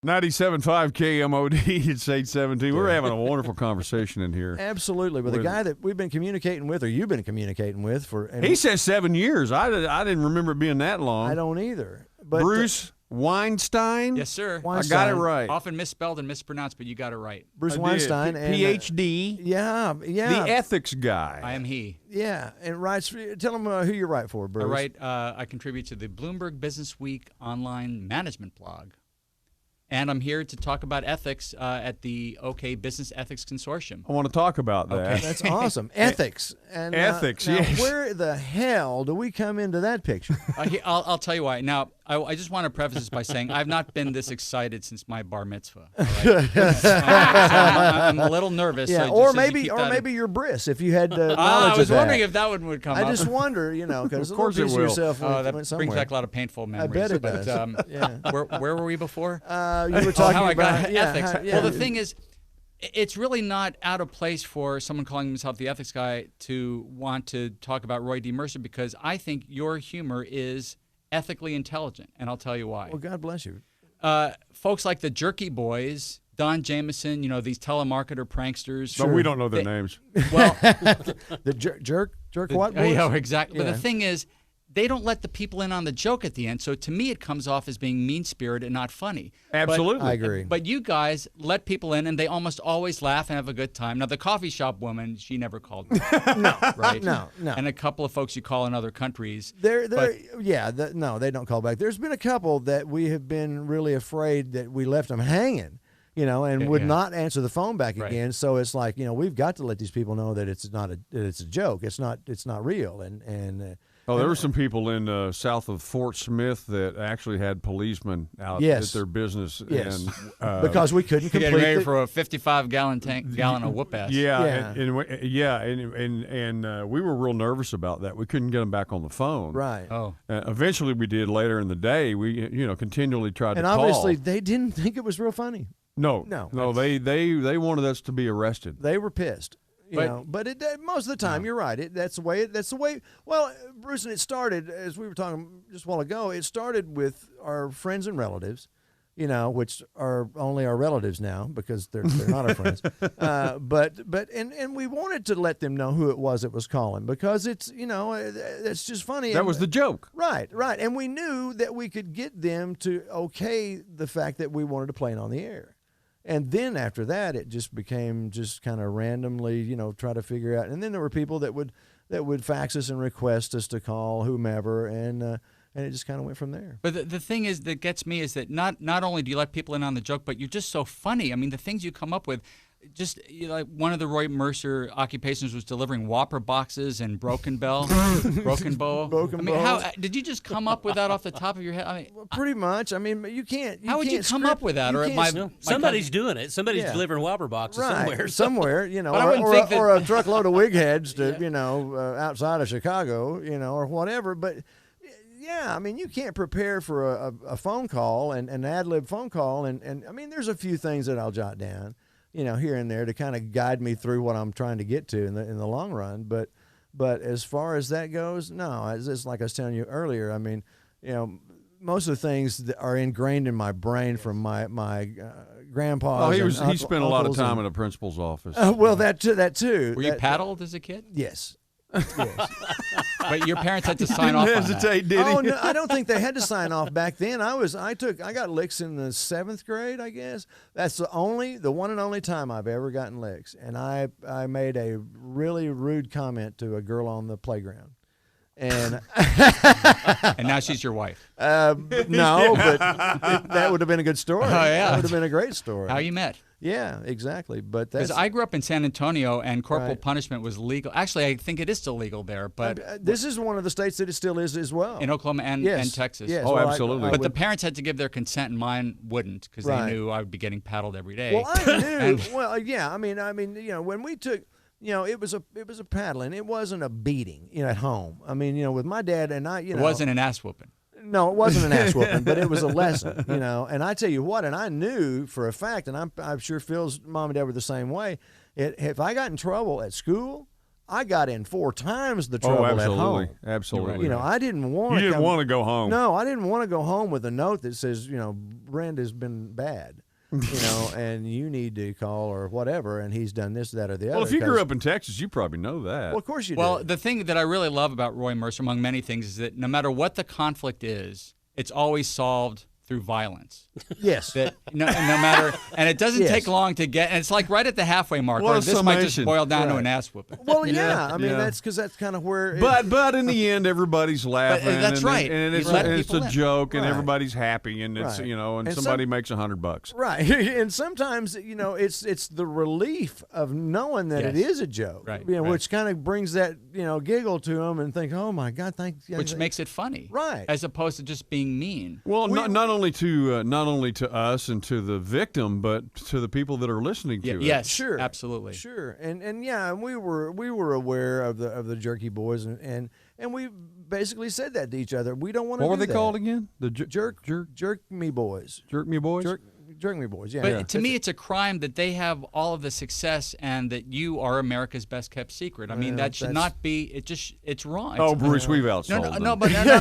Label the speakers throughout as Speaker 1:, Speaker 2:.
Speaker 1: 97.5 KMOD, it's 8:17. We're having a wonderful conversation in here.
Speaker 2: Absolutely. But the guy that we've been communicating with, or you've been communicating with for...
Speaker 1: He says 7 years. I didn't remember it being that long.
Speaker 2: I don't either. But
Speaker 1: Bruce Weinstein?
Speaker 3: Yes, sir.
Speaker 2: Weinstein.
Speaker 1: I got it right.
Speaker 3: Often misspelled and mispronounced, but you got it right.
Speaker 2: Bruce Weinstein. And,
Speaker 1: Ph.D.
Speaker 2: Yeah.
Speaker 1: The ethics guy.
Speaker 3: I am he.
Speaker 2: Yeah. And writes. Tell him who you write for, Bruce.
Speaker 3: I contribute to the Bloomberg Business Week online management blog. And I'm here to talk about ethics at the OK Business Ethics Consortium.
Speaker 1: I want to talk about that.
Speaker 3: Okay.
Speaker 2: That's awesome. Ethics. And
Speaker 1: ethics,
Speaker 2: now,
Speaker 1: yes.
Speaker 2: Where the hell do we come into that picture?
Speaker 3: I'll tell you why. Now, I just want to preface this by saying I've not been this excited since my bar mitzvah. All right? So I'm a little nervous.
Speaker 2: Yeah,
Speaker 3: so
Speaker 2: or
Speaker 3: just
Speaker 2: maybe your bris, if you had knowledge
Speaker 3: I was
Speaker 2: of that.
Speaker 3: wondering if that one would come up.
Speaker 2: I just wonder, because
Speaker 1: Of course it will.
Speaker 2: yourself
Speaker 3: that
Speaker 2: went
Speaker 3: brings
Speaker 2: somewhere.
Speaker 3: back a lot of painful memories.
Speaker 2: I bet it
Speaker 3: but,
Speaker 2: does. Yeah.
Speaker 3: Where were we before?
Speaker 2: You were talking
Speaker 3: how I
Speaker 2: about
Speaker 3: got ethics.
Speaker 2: yeah.
Speaker 3: Well, the thing is, it's really not out of place for someone calling himself the ethics guy to want to talk about Roy D. Mercer, because I think your humor is ethically intelligent, and I'll tell you why.
Speaker 2: Well, God bless you.
Speaker 3: Folks like the Jerky Boys, Don Jameson, these telemarketer pranksters.
Speaker 1: But we don't know their names.
Speaker 3: Well,
Speaker 2: The jerk what? Boys?
Speaker 3: yeah, exactly.
Speaker 2: Yeah.
Speaker 3: But the thing is, they don't let the people in on the joke at the end. So to me, it comes off as being mean-spirited and not funny.
Speaker 1: Absolutely.
Speaker 2: I agree.
Speaker 3: But you guys let people in, and they almost always laugh and have a good time. Now, the coffee shop woman, she never called me.
Speaker 2: No,
Speaker 3: right?
Speaker 2: no.
Speaker 3: And a couple of folks you call in other countries.
Speaker 2: No, they don't call back. There's been a couple that we have been really afraid that we left them hanging, and would not answer the phone back again. So it's like, we've got to let these people know that it's a joke. It's not real. And
Speaker 1: there were some people in south of Fort Smith that actually had policemen out at their business.
Speaker 2: Yes.
Speaker 1: And,
Speaker 2: because we couldn't complete
Speaker 3: Getting ready for a 55-gallon of whoop ass.
Speaker 1: Yeah. And we were real nervous about that. We couldn't get them back on the phone.
Speaker 2: Right.
Speaker 3: Oh.
Speaker 1: Eventually we did later in the day. We, continually tried to call.
Speaker 2: And obviously they didn't think it was real funny.
Speaker 1: No. They wanted us to be arrested.
Speaker 2: They were pissed. But most of the time, you're right. That's the way. Well, Bruce, and it started, as we were talking just a while ago, it started with our friends and relatives, which are only our relatives now because they're not our friends. But we wanted to let them know who it was that was calling, because it's just funny.
Speaker 1: That was the joke.
Speaker 2: Right. And we knew that we could get them to okay the fact that we wanted to play it on the air. And then after that, it just became just kind of randomly, try to figure out. And then there were people that would fax us and request us to call whomever, and it just kind of went from there.
Speaker 3: But the thing is that gets me is that not only do you let people in on the joke, but you're just so funny. I mean, the things you come up with. Just like one of the Roy Mercer occupations was delivering Whopper boxes and Broken Bow. How did you just come up with that off the top of your head? I mean,
Speaker 2: well, pretty much. I mean, you can't.
Speaker 3: How would you come up with that? Or
Speaker 4: somebody's doing it. Somebody's delivering Whopper boxes somewhere.
Speaker 2: Or a truckload of wig heads to outside of Chicago, or whatever. But yeah, I mean, you can't prepare for a phone call and an ad-lib phone call, and I mean, there's a few things that I'll jot down, here and there to kind of guide me through what I'm trying to get to in the long run. But as far as that goes, no, it's like I was telling you earlier. I mean, most of the things that are ingrained in my brain from my grandpa.
Speaker 1: Oh, he spent a lot of time in a principal's office.
Speaker 2: Well, that too.
Speaker 3: Were you paddled as a kid?
Speaker 2: Yes.
Speaker 3: But your parents had to sign off on that.
Speaker 1: Did he?
Speaker 2: Oh, no, I don't think they had to sign off back then. I got licks in the 7th grade, I guess. That's the one and only time I've ever gotten licks. And I made a really rude comment to a girl on the playground. And
Speaker 3: and now she's your wife.
Speaker 2: No, but that would have been a good story.
Speaker 3: Oh, yeah.
Speaker 2: That would have been a great story.
Speaker 3: How you met.
Speaker 2: Yeah, exactly. But
Speaker 3: because I grew up in San Antonio, and corporal punishment was legal. Actually, I think it is still legal there. But
Speaker 2: this is one of the states that it still is as well.
Speaker 3: In Oklahoma and Texas.
Speaker 2: Yes.
Speaker 1: Oh, absolutely.
Speaker 3: But the parents had to give their consent, and mine wouldn't, because they knew I would be getting paddled every day.
Speaker 2: Well, I knew. Well, yeah. I mean, when we took. It was a paddling. It wasn't a beating, at home. I mean, with my dad and I,
Speaker 3: it wasn't an ass whooping.
Speaker 2: No, it wasn't an ass whooping, but it was a lesson, And I tell you what, and I knew for a fact, and I'm sure Phil's mom and dad were the same way. If I got in trouble at school, I got in 4 times the trouble at home.
Speaker 1: Absolutely.
Speaker 2: You know, I didn't want
Speaker 1: You didn't want to go home.
Speaker 2: No, I didn't want to go home with a note that says, you know, Brenda's been bad. You know, and you need to call or whatever, and he's done this, that, or the other.
Speaker 1: Well, if you grew up in Texas, you probably know that.
Speaker 2: Well, of course you do.
Speaker 3: Well, the thing that I really love about Roy Mercer, among many things, is that no matter what the conflict is, it's always solved through violence.
Speaker 2: Yes.
Speaker 3: That no matter, and it doesn't take long to get, and it's like right at the halfway mark, where this might just boil down to an ass whooping.
Speaker 2: Well, yeah. I mean, that's because that's kind of where.
Speaker 1: But in the end, everybody's laughing.
Speaker 3: That's right.
Speaker 1: And it's a joke, and everybody's happy, and it's you know, and somebody makes $100.
Speaker 2: Right. And sometimes you know, it's the relief of knowing that it is a joke,
Speaker 3: right?
Speaker 2: You know, which kind of brings that giggle to them and think, oh my God, thanks.
Speaker 3: Which makes it funny,
Speaker 2: right?
Speaker 3: As opposed to just being mean.
Speaker 1: Well, not only to us and to the victim, but to the people that are listening to it.
Speaker 3: Yes,
Speaker 2: sure,
Speaker 3: absolutely,
Speaker 2: sure, and yeah, we were aware of the Jerky Boys, and we basically said that to each other. We don't want to.
Speaker 1: What were they called again? The
Speaker 2: Jerk Me Boys.
Speaker 1: Jerk Me Boys.
Speaker 2: Jerk Me Boys. Yeah.
Speaker 3: But to me, it's a crime that they have all of the success and that you are America's best kept secret. I mean, that should not be. It's wrong.
Speaker 1: Oh, Bruce, we've outsold them.
Speaker 3: No,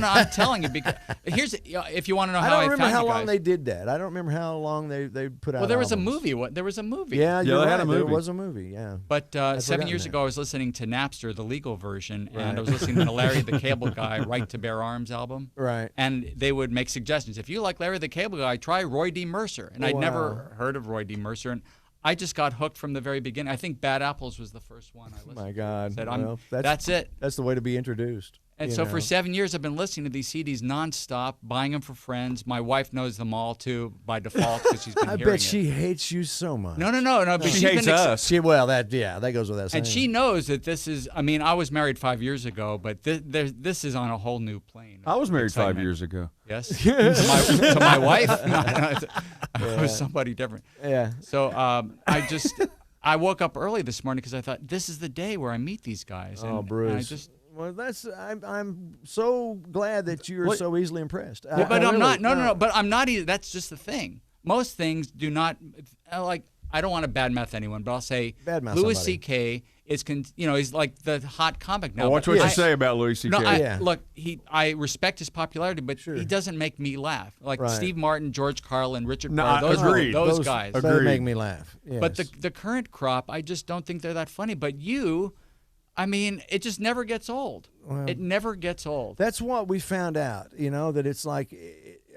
Speaker 3: I'm telling you, because here's if you want to know how I
Speaker 2: don't remember how long
Speaker 3: guys.
Speaker 2: they did that. I don't remember how long they put out.
Speaker 3: Well, there was
Speaker 2: albums.
Speaker 3: a movie. There was a movie.
Speaker 2: Yeah,
Speaker 1: they
Speaker 2: right.
Speaker 1: had a movie.
Speaker 2: There was a movie. Yeah.
Speaker 3: But 7 years ago, I was listening to Napster, the legal version, and I was listening to Larry the Cable Guy, Right to Bear Arms album.
Speaker 2: Right.
Speaker 3: And they would make suggestions. If you like Larry the Cable Guy, try Roy D. Mercer. And I'd never heard of Roy D. Mercer, and I just got hooked from the very beginning. I think Bad Apples was the first one I listened to.
Speaker 2: My God.
Speaker 3: Said, that's it.
Speaker 2: That's the way to be introduced.
Speaker 3: And so for 7 years, I've been listening to these CDs nonstop, buying them for friends. My wife knows them all, too, by default, because she's been hearing it.
Speaker 2: I bet she hates you so much.
Speaker 3: No. But
Speaker 1: she hates us.
Speaker 2: That goes without saying.
Speaker 3: And she knows that this is, I mean, I was married 5 years ago, but this is on a whole new plane.
Speaker 1: I was married 5 years ago.
Speaker 3: Yes? to my wife? I was somebody different.
Speaker 2: Yeah.
Speaker 3: So I woke up early this morning because I thought, this is the day where I meet these guys. And,
Speaker 2: Bruce.
Speaker 3: And
Speaker 2: well, I'm so glad that you're so easily impressed.
Speaker 3: But I'm not. No. But I'm not either. That's just the thing. Most things do not like. I don't want to badmouth anyone, but I'll say Louis C.K. is, he's like the hot comic now.
Speaker 1: Watch what you say about Louis C.K.
Speaker 3: No, look, I respect his popularity, but he doesn't make me laugh. Like Steve Martin, George Carlin, Richard Pryor, those guys.
Speaker 2: They make me laugh. Yes.
Speaker 3: But the current crop, I just don't think they're that funny. But you, I mean, it just never gets old. Well, it never gets old.
Speaker 2: That's what we found out, that it's like,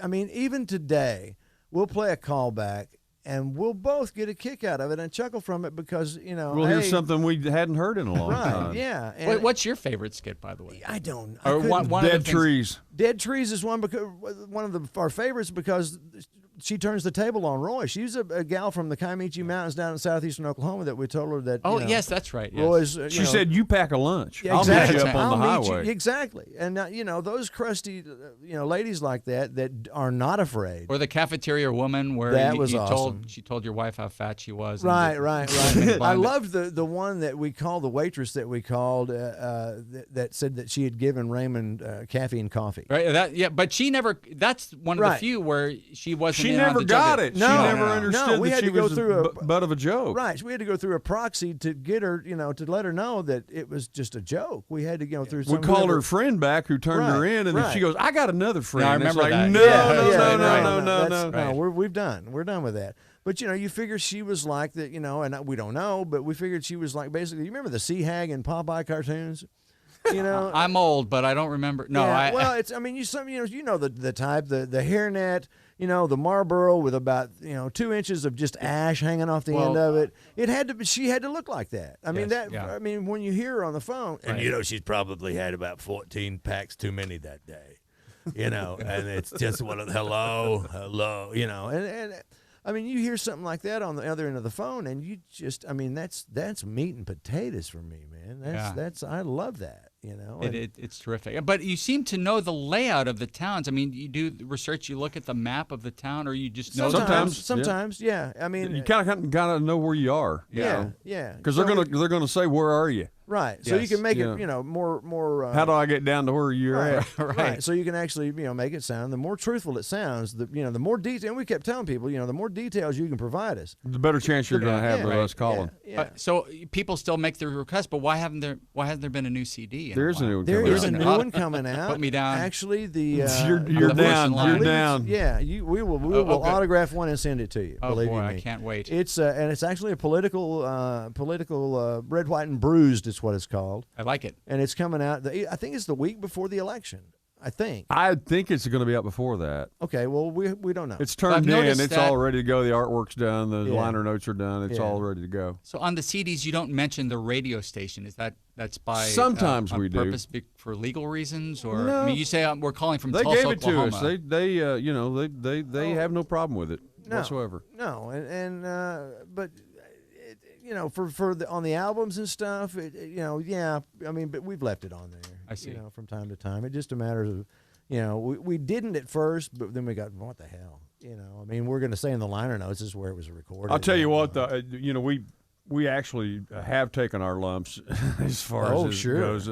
Speaker 2: I mean, even today, we'll play a callback, and we'll both get a kick out of it and chuckle from it because,
Speaker 1: we'll hear something we hadn't heard in a long time.
Speaker 2: Right, yeah.
Speaker 3: What's your favorite skit, by the way?
Speaker 2: I don't.
Speaker 3: Or one
Speaker 1: Dead Trees.
Speaker 2: Dead Trees is one of our favorites because she turns the table on Roy. She's a gal from the Kiamichi Mountains down in southeastern Oklahoma that we told her that.
Speaker 3: Yes, that's right. Yes.
Speaker 2: Roy's.
Speaker 1: She said, "You pack a lunch.
Speaker 2: Yeah,
Speaker 1: I'll
Speaker 2: exactly.
Speaker 1: meet you up on the highway."
Speaker 2: Exactly, and those crusty, ladies like that are not afraid.
Speaker 3: Or the cafeteria woman where
Speaker 2: that was awesome.
Speaker 3: She told your wife how fat she was.
Speaker 2: Right. I loved the one that we called the waitress that we called that said that she had given Raymond caffeine coffee.
Speaker 3: Right. But she never. That's one of the few where she wasn't.
Speaker 1: She never got it.
Speaker 2: No,
Speaker 1: she never understood
Speaker 2: we
Speaker 1: that
Speaker 2: had
Speaker 1: she
Speaker 2: to go
Speaker 1: was
Speaker 2: through
Speaker 1: a butt of a joke.
Speaker 2: Right. So we had to go through a proxy to get her, to let her know that it was just a joke. We had to go through.
Speaker 1: We called her friend back who turned her in, and then she goes, "I got another friend."
Speaker 3: No, I remember that.
Speaker 2: No. We're done with that. But you figure she was like that, and we don't know, but we figured she was like basically. You remember the Sea Hag in Popeye cartoons?
Speaker 3: I'm old, but I don't remember. No,
Speaker 2: well, it's. I mean, the type, the hairnet, the Marlboro with about 2 inches of just ash hanging off the end of it. It had to. She had to look like that. I mean I mean, when you hear her on the phone,
Speaker 5: and she's probably had about 14 packs too many that day. And it's just one of the hello,
Speaker 2: and I mean, you hear something like that on the other end of the phone, and you just, I mean, that's meat and potatoes for me, man. That's I love that,
Speaker 3: It's terrific. But you seem to know the layout of the towns. I mean, you do research, you look at the map of the town, or you just know.
Speaker 2: Sometimes, yeah. I mean,
Speaker 1: you kind of gotta know where you are.
Speaker 2: Yeah.
Speaker 1: Because they're gonna say, "Where are you?"
Speaker 2: Right. So you
Speaker 3: Yes.
Speaker 2: can make it, more.
Speaker 1: How do I get down to where you're at?
Speaker 2: Right. So you can actually, make it sound. The more truthful it sounds, the more detail. And we kept telling people, the more details you can provide us,
Speaker 1: The better chance you're going to have of us calling.
Speaker 2: Yeah.
Speaker 3: So people still make their requests, but why hasn't there been a new CD?
Speaker 1: There's a new one.
Speaker 2: There
Speaker 1: coming
Speaker 2: is
Speaker 1: out.
Speaker 2: a new one coming out.
Speaker 3: Put me down.
Speaker 2: Actually, the
Speaker 1: You're
Speaker 3: the
Speaker 1: down.
Speaker 3: first in
Speaker 1: You're
Speaker 3: line.
Speaker 1: down.
Speaker 2: Yeah, we will
Speaker 3: okay.
Speaker 2: autograph one and send it to you.
Speaker 3: Oh
Speaker 2: believe
Speaker 3: boy,
Speaker 2: you
Speaker 3: I
Speaker 2: me.
Speaker 3: can't wait.
Speaker 2: It's and it's actually a political red, white, and bruised. It's what it's called,
Speaker 3: I like it.
Speaker 2: and it's coming out. I think it's the week before the election. I think.
Speaker 1: I think it's going to be out before that.
Speaker 2: Okay, well we don't know.
Speaker 1: It's
Speaker 3: I've
Speaker 1: turned in.
Speaker 3: noticed
Speaker 1: It's
Speaker 3: that-
Speaker 1: all ready to go. The artwork's done. The
Speaker 2: Yeah.
Speaker 1: liner notes are done. It's
Speaker 2: Yeah.
Speaker 1: all ready to go.
Speaker 3: So on the CDs, you don't mention the radio station. Is that's by
Speaker 1: Sometimes
Speaker 3: on
Speaker 1: we do.
Speaker 3: purpose for legal reasons, or
Speaker 1: No.
Speaker 3: I mean, you say we're calling from
Speaker 1: They
Speaker 3: Tulsa,
Speaker 1: gave it to
Speaker 3: Oklahoma.
Speaker 1: us. They have no problem with it whatsoever.
Speaker 2: No, but on the albums and stuff, but we've left it on there.
Speaker 3: I see.
Speaker 2: From time to time. It's just a matter of, we didn't at first, but then we got, what the hell, we're going to say in the liner notes this is where it was recorded.
Speaker 1: I'll tell you what, we actually have taken our lumps as far as
Speaker 2: sure.
Speaker 1: it goes.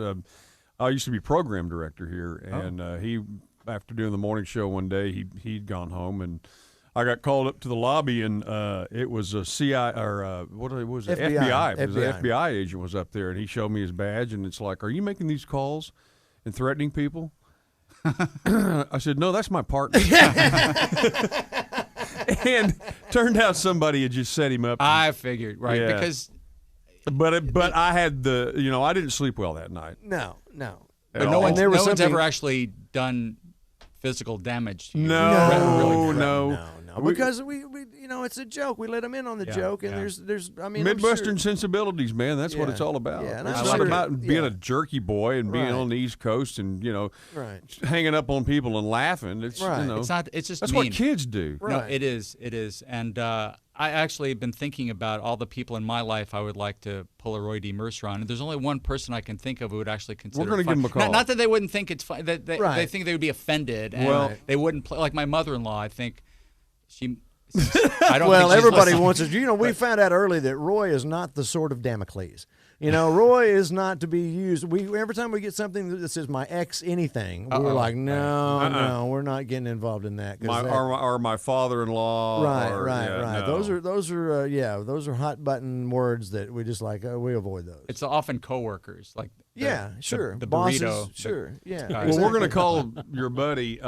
Speaker 1: I used to be program director here, and he, after doing the morning show one day, he'd gone home, and I got called up to the lobby, and it was a CI or what was it? FBI. It was an FBI agent was up there, and he showed me his badge, and it's like, "Are you making these calls and threatening people?" I said, "No, that's my partner." And turned out somebody had just set him up.
Speaker 3: I figured, right?
Speaker 1: Yeah.
Speaker 3: Because
Speaker 1: But I had I didn't sleep well that night.
Speaker 2: No.
Speaker 3: but
Speaker 1: At
Speaker 3: no
Speaker 1: all.
Speaker 3: one's,
Speaker 2: there was
Speaker 3: no one's
Speaker 2: something-
Speaker 3: ever actually done physical damage to you.
Speaker 1: No,
Speaker 2: No, because we it's a joke. We let them in on the
Speaker 3: Yeah,
Speaker 2: joke, and
Speaker 3: yeah.
Speaker 2: there's I'm
Speaker 1: Midwestern
Speaker 2: sure,
Speaker 1: sensibilities, man. That's what
Speaker 2: Yeah.
Speaker 1: it's all about.
Speaker 2: Yeah, and
Speaker 1: it's
Speaker 2: I'm
Speaker 1: not
Speaker 2: sure-
Speaker 1: about being
Speaker 2: yeah.
Speaker 1: a jerky boy and being
Speaker 2: Right.
Speaker 1: on the East Coast and
Speaker 2: right.
Speaker 1: hanging up on people and laughing. It's
Speaker 2: Right.
Speaker 3: It's not. It's just
Speaker 1: that's
Speaker 3: mean.
Speaker 1: what kids do.
Speaker 3: No,
Speaker 2: Right.
Speaker 3: it is. It is. And I actually have been thinking about all the people in my life I would like to pull a Roy D. Mercer on. And there's only one person I can think of who would actually consider
Speaker 1: gonna
Speaker 3: it fun.
Speaker 1: give him a call.
Speaker 3: Not that they wouldn't think it's fun. That they
Speaker 2: Right.
Speaker 3: think they would be offended. And
Speaker 1: Well-
Speaker 3: they wouldn't play. Like my mother-in-law, I think she. I don't
Speaker 2: Well,
Speaker 3: think she's
Speaker 2: everybody
Speaker 3: listening.
Speaker 2: wants it. We found out early that Roy is not the sword of Damocles. Roy is not to be used. Every time we get something that says my ex anything, we're like, no, we're not getting involved in that. 'cause
Speaker 1: Or my father-in-law.
Speaker 2: right.
Speaker 1: No.
Speaker 2: Those are hot button words that we just like. We avoid those.
Speaker 3: It's often coworkers, like
Speaker 2: Sure.
Speaker 3: the
Speaker 2: Bosses,
Speaker 3: burrito.
Speaker 2: sure. Yeah.
Speaker 3: Guys.
Speaker 1: Well, we're going to call your buddy,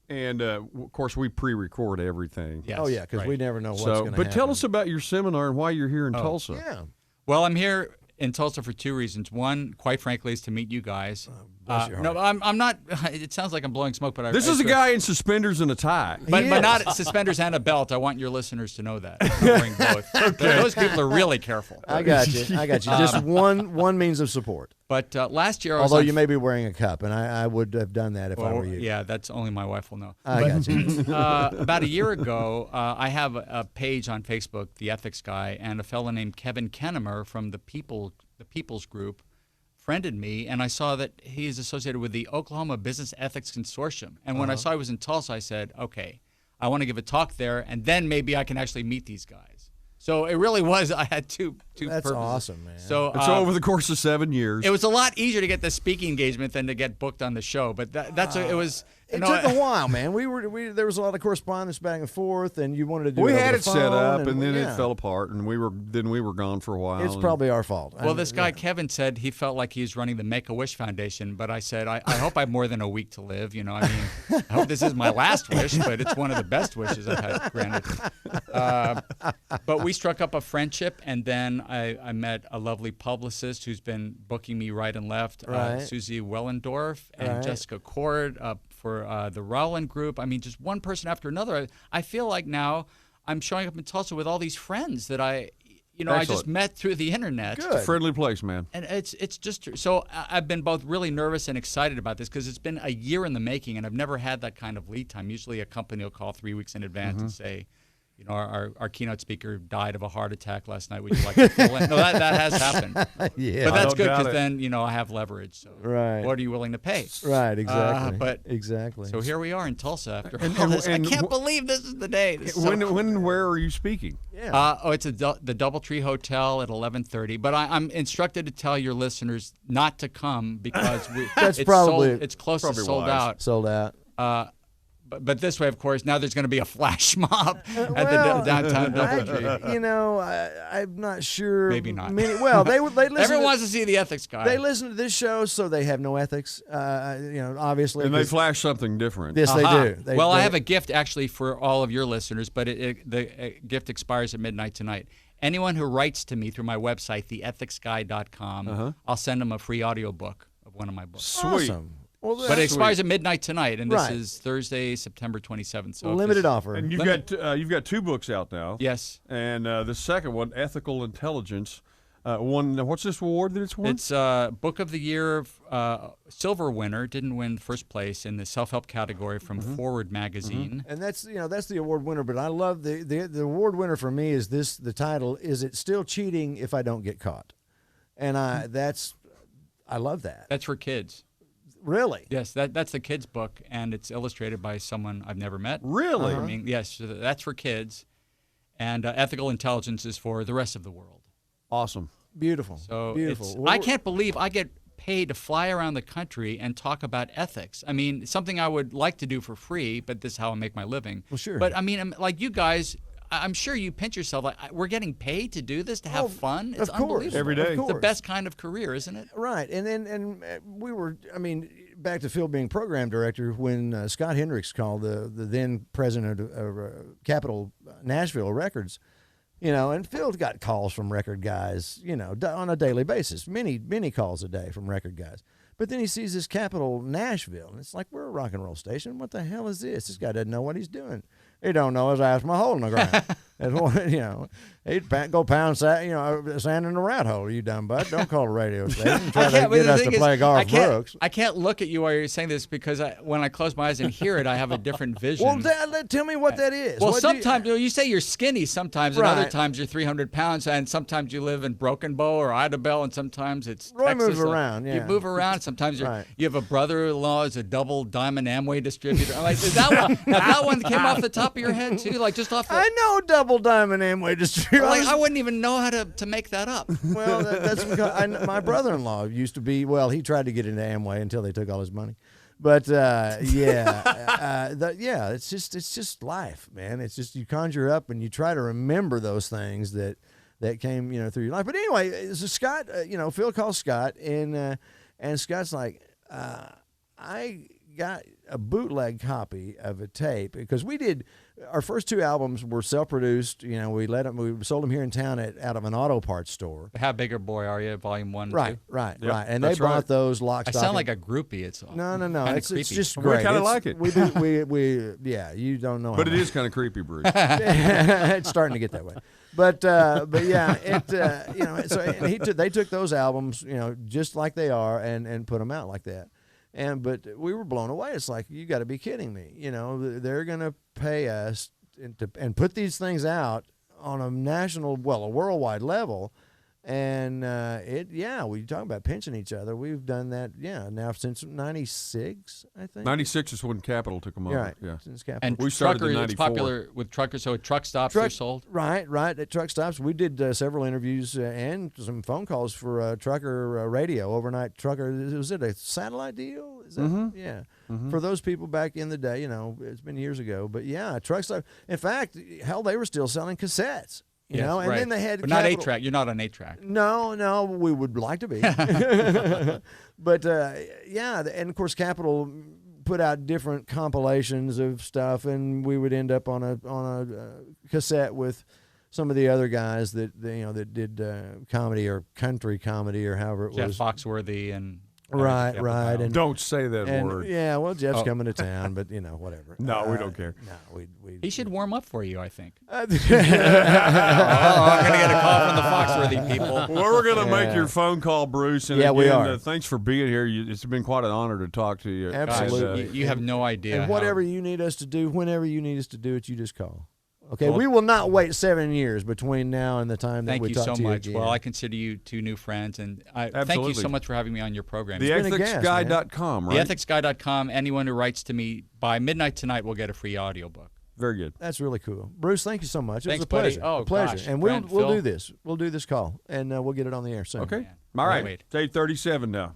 Speaker 1: and of course we pre-record everything.
Speaker 3: Yes,
Speaker 2: Oh yeah, because
Speaker 3: right.
Speaker 2: we never know what's going to happen.
Speaker 1: But tell us about your seminar and why you're here in Tulsa.
Speaker 2: Yeah.
Speaker 3: Well, I'm here in Tulsa for two reasons. One, quite frankly, is to meet you guys.
Speaker 2: bless your
Speaker 3: No, I'm not. It sounds like I'm blowing smoke, but
Speaker 1: This is a guy in suspenders and a tie.
Speaker 3: But
Speaker 2: He
Speaker 3: not
Speaker 2: is.
Speaker 3: suspenders and a belt. I want your listeners to know that. I'm wearing both. Those people are really careful.
Speaker 2: I got you. Just one means of support.
Speaker 3: But last year, I was
Speaker 2: Although
Speaker 3: on
Speaker 2: you may be wearing a cup, and I would have done that if I were you.
Speaker 3: yeah, that's only my wife will know.
Speaker 2: I got you.
Speaker 3: About a year ago, I have a page on Facebook, The Ethics Guy, and a fellow named Kevin Kennemer from the People's Group friended me, and I saw that he is associated with the Oklahoma Business Ethics Consortium. And when I saw he was in Tulsa, I said, okay, I want to give a talk there, and then maybe I can actually meet these guys. So it really was. I had two
Speaker 2: That's
Speaker 3: purposes.
Speaker 2: awesome, man.
Speaker 3: So
Speaker 1: It's over the course of 7 years.
Speaker 3: it was a lot easier to get the speaking engagement than to get booked on the show. But it was.
Speaker 2: It took a while, man. There was a lot of correspondence back and forth, and you wanted to do
Speaker 1: we
Speaker 2: it over
Speaker 1: had
Speaker 2: the
Speaker 1: it set
Speaker 2: phone,
Speaker 1: up, and then
Speaker 2: yeah.
Speaker 1: it fell apart, and we were gone for a while.
Speaker 2: It's
Speaker 1: and-
Speaker 2: probably our fault.
Speaker 3: Well, this guy Kevin said he felt like he was running the Make-A-Wish Foundation, but I said I hope I have more than a week to live. I hope this is my last wish, but it's one of the best wishes I've had granted. But we struck up a friendship, and then I met a lovely publicist who's been booking me right and left,
Speaker 2: Right.
Speaker 3: Susie Wellendorf and
Speaker 2: Right.
Speaker 3: Jessica Cord for the Rowland Group. I mean, just one person after another. I feel like now I'm showing up in Tulsa with all these friends that I just
Speaker 1: Excellent.
Speaker 3: met through the internet.
Speaker 2: Good.
Speaker 1: friendly place, man.
Speaker 3: And it's just so I've been both really nervous and excited about this because it's been a year in the making, and I've never had that kind of lead time. Usually, a company will call 3 weeks in advance and say, our keynote speaker died of a heart attack last night. Would you like to fill in? No, that has happened.
Speaker 2: Yeah.
Speaker 3: But that's good
Speaker 1: doubt
Speaker 3: because
Speaker 1: it.
Speaker 3: then, I have leverage. So
Speaker 2: Right.
Speaker 3: what are you willing to pay?
Speaker 2: Right, exactly.
Speaker 3: Exactly. So here we are in Tulsa after
Speaker 1: And-
Speaker 3: all
Speaker 1: and-
Speaker 3: this.
Speaker 1: and
Speaker 3: I can't believe this is the day. This is so
Speaker 1: When
Speaker 3: cool.
Speaker 1: and where are you speaking?
Speaker 2: Yeah.
Speaker 3: It's the DoubleTree Hotel at 11:30. But I'm instructed to tell your listeners not to come because
Speaker 2: That's
Speaker 3: it's
Speaker 2: probably-
Speaker 3: it's close to
Speaker 1: probably
Speaker 3: sold
Speaker 1: wise.
Speaker 3: out.
Speaker 2: Sold out.
Speaker 3: But this way, of course, now there's going to be a flash mob at
Speaker 2: Well,
Speaker 3: the downtown DoubleTree.
Speaker 2: I'm not sure.
Speaker 3: Maybe not.
Speaker 2: They listen.
Speaker 3: Everyone wants to see the ethics guy.
Speaker 2: They listen to this show, so they have no ethics. Obviously.
Speaker 1: And they
Speaker 2: 'cause-
Speaker 1: flash something different.
Speaker 2: Yes,
Speaker 3: Aha.
Speaker 2: they do.
Speaker 3: I have a gift actually for all of your listeners, but the gift expires at midnight tonight. Anyone who writes to me through my website, theethicsguy.com, I'll send them a free audiobook of one of my books.
Speaker 1: Sweet.
Speaker 2: Awesome. Well,
Speaker 3: But it
Speaker 2: that's
Speaker 3: expires at midnight tonight, and this
Speaker 2: Right.
Speaker 3: is Thursday, September 27th. So if
Speaker 2: limited
Speaker 3: this-
Speaker 2: offer.
Speaker 1: And you've got 2 books out now.
Speaker 3: Yes.
Speaker 1: And the second one, Ethical Intelligence, won. What's this award that it's won?
Speaker 3: It's Book of the Year, silver winner, didn't win first place in the self-help category from Forward magazine.
Speaker 2: And that's the award winner. But I love the award winner for me is this. The title is "It Still Cheating If I Don't Get Caught," and I love that.
Speaker 3: That's for kids.
Speaker 2: Really.
Speaker 3: Yes, that's the kids' book, and it's illustrated by someone I've never met.
Speaker 1: Really?
Speaker 3: I mean, yes, so that's for kids, and Ethical Intelligence is for the rest of the world.
Speaker 1: Awesome.
Speaker 2: Beautiful.
Speaker 3: So
Speaker 2: beautiful.
Speaker 3: I can't believe I get paid to fly around the country and talk about ethics. I mean, something I would like to do for free, but this is how I make my living.
Speaker 2: Well, sure.
Speaker 3: But I mean, like you guys, I'm sure you pinch yourself. Like, we're getting paid to do this, to have fun. It's
Speaker 2: of course.
Speaker 3: unbelievable.
Speaker 1: Every day.
Speaker 2: Of
Speaker 3: It's the
Speaker 2: course.
Speaker 3: best kind of career, isn't it?
Speaker 2: Right, and we were. I mean, back to Phil being program director when Scott Hendricks called the then president of Capitol Nashville Records, and Phil got calls from record guys, on a daily basis, many calls a day from record guys. But then he sees this Capitol Nashville, and it's like, we're a rock and roll station. What the hell is this? This guy doesn't know what he's doing. He don't know his ass from a hole in the ground. That's what, he'd go pound sand in the rat hole. You dumb butt. Don't call a radio station. Try to get us to play Garth Brooks.
Speaker 3: I can't look at you while you're saying this because when I close my eyes and hear it, I have a different vision.
Speaker 2: Well, tell me what that is.
Speaker 3: Well,
Speaker 2: What do
Speaker 3: sometimes you say you're skinny sometimes, and
Speaker 2: Right.
Speaker 3: other times you're 300 pounds, and sometimes you live in Broken Bow or Idabel, and sometimes it's
Speaker 2: Roy
Speaker 3: Texas.
Speaker 2: moves around,
Speaker 3: You
Speaker 2: yeah.
Speaker 3: move around. Sometimes
Speaker 2: Right.
Speaker 3: you have a brother-in-law who's a double diamond Amway distributor. I'm like, is that one? Now, that one came off the top of your head too, like just off the.
Speaker 2: I know Double Diamond Amway distributor.
Speaker 3: Like, I wouldn't even know how to make that up.
Speaker 2: Well, that's because my brother-in-law used to be. Well, he tried to get into Amway until they took all his money. But it's just life, man. It's just you conjure up and you try to remember those things that came through your life. But anyway, so Scott, Phil calls Scott and Scott's like, I got a bootleg copy of a tape because we did our first 2 albums were self-produced. We sold them here in town out of an auto parts store.
Speaker 3: How big a boy are you? Volume 1,
Speaker 2: Right,
Speaker 3: 2?
Speaker 2: right. And
Speaker 1: that's
Speaker 2: they bought
Speaker 1: right.
Speaker 2: those lock,
Speaker 3: I
Speaker 2: stock,
Speaker 3: sound
Speaker 2: and-
Speaker 3: like a groupie. It's
Speaker 2: No.
Speaker 3: kinda
Speaker 2: It's
Speaker 3: creepy.
Speaker 2: just
Speaker 1: We
Speaker 2: great.
Speaker 1: kinda
Speaker 2: It's-
Speaker 1: like it.
Speaker 2: We you don't know.
Speaker 1: But
Speaker 2: how
Speaker 1: it
Speaker 2: much.
Speaker 1: is kind of creepy, Bruce.
Speaker 2: It's starting to get that way. But yeah, they took those albums, just like they are, and put them out like that. But we were blown away. It's like, you got to be kidding me. They're going to pay us and put these things out on a national, a worldwide level. And we talk about pinching each other. We've done that, now since '96, I think.
Speaker 1: 96 is when Capitol took them over.
Speaker 2: Right.
Speaker 1: Yeah.
Speaker 2: Since Capitol.
Speaker 3: And
Speaker 1: We started in
Speaker 3: trucker, it's
Speaker 1: 94.
Speaker 3: popular with truckers, so at truck stops they're sold.
Speaker 2: Right. At truck stops. We did several interviews and some phone calls for trucker radio, overnight trucker. Was it a satellite deal? Is that, Yeah. For those people back in the day, it's been years ago. But yeah, truck stop. In fact, hell, they were still selling cassettes. And
Speaker 3: right.
Speaker 2: then they had
Speaker 3: But not
Speaker 2: Capitol-
Speaker 3: 8-track. You're not on 8-track.
Speaker 2: No, we would like to be. But and of course Capitol put out different compilations of stuff, and we would end up on a cassette with some of the other guys that did comedy or country comedy or however it
Speaker 3: Jeff
Speaker 2: was.
Speaker 3: Foxworthy and
Speaker 2: Right,
Speaker 3: Jeff
Speaker 2: right,
Speaker 3: McDowell.
Speaker 2: and
Speaker 1: Don't say that
Speaker 2: and
Speaker 1: word.
Speaker 2: yeah, well, Jeff's
Speaker 3: Oh.
Speaker 2: coming to town, but whatever.
Speaker 1: No, we don't care.
Speaker 2: No, we
Speaker 3: He should warm up for you, I think.
Speaker 2: Uh,
Speaker 3: I'm going to get a call from the Foxworthy people.
Speaker 1: Well, we're going to make
Speaker 2: Yeah.
Speaker 1: your phone call, Bruce. And
Speaker 2: Yeah, we
Speaker 1: again,
Speaker 2: are.
Speaker 1: Thanks for being here. It's been quite an honor to talk to you.
Speaker 2: Absolutely.
Speaker 3: Guys, you have no idea.
Speaker 2: and
Speaker 3: how-
Speaker 2: whatever you need us to do, whenever you need us to do it, you just call. Okay, we will not wait 7 years between now and the time that we talk to you
Speaker 3: Thank you so much.
Speaker 2: again.
Speaker 3: Well, I consider you two new friends, and thank you
Speaker 1: Absolutely.
Speaker 3: so much for having me on your program.
Speaker 1: TheEthicsGuy.com, right?
Speaker 3: TheEthicsGuy.com. Anyone who writes to me by midnight tonight will get a free audiobook.
Speaker 1: Very good.
Speaker 2: That's really cool. Bruce, thank you so much. It
Speaker 3: Thanks,
Speaker 2: was a pleasure.
Speaker 3: buddy. Oh,
Speaker 2: a pleasure.
Speaker 3: gosh.
Speaker 2: And
Speaker 3: Brent,
Speaker 2: we'll
Speaker 3: Phil.
Speaker 2: do this. We'll do this call, and we'll get it on the air soon.
Speaker 1: Okay.
Speaker 3: Man.
Speaker 1: All right.
Speaker 3: Wait.
Speaker 1: It's 8:37 now.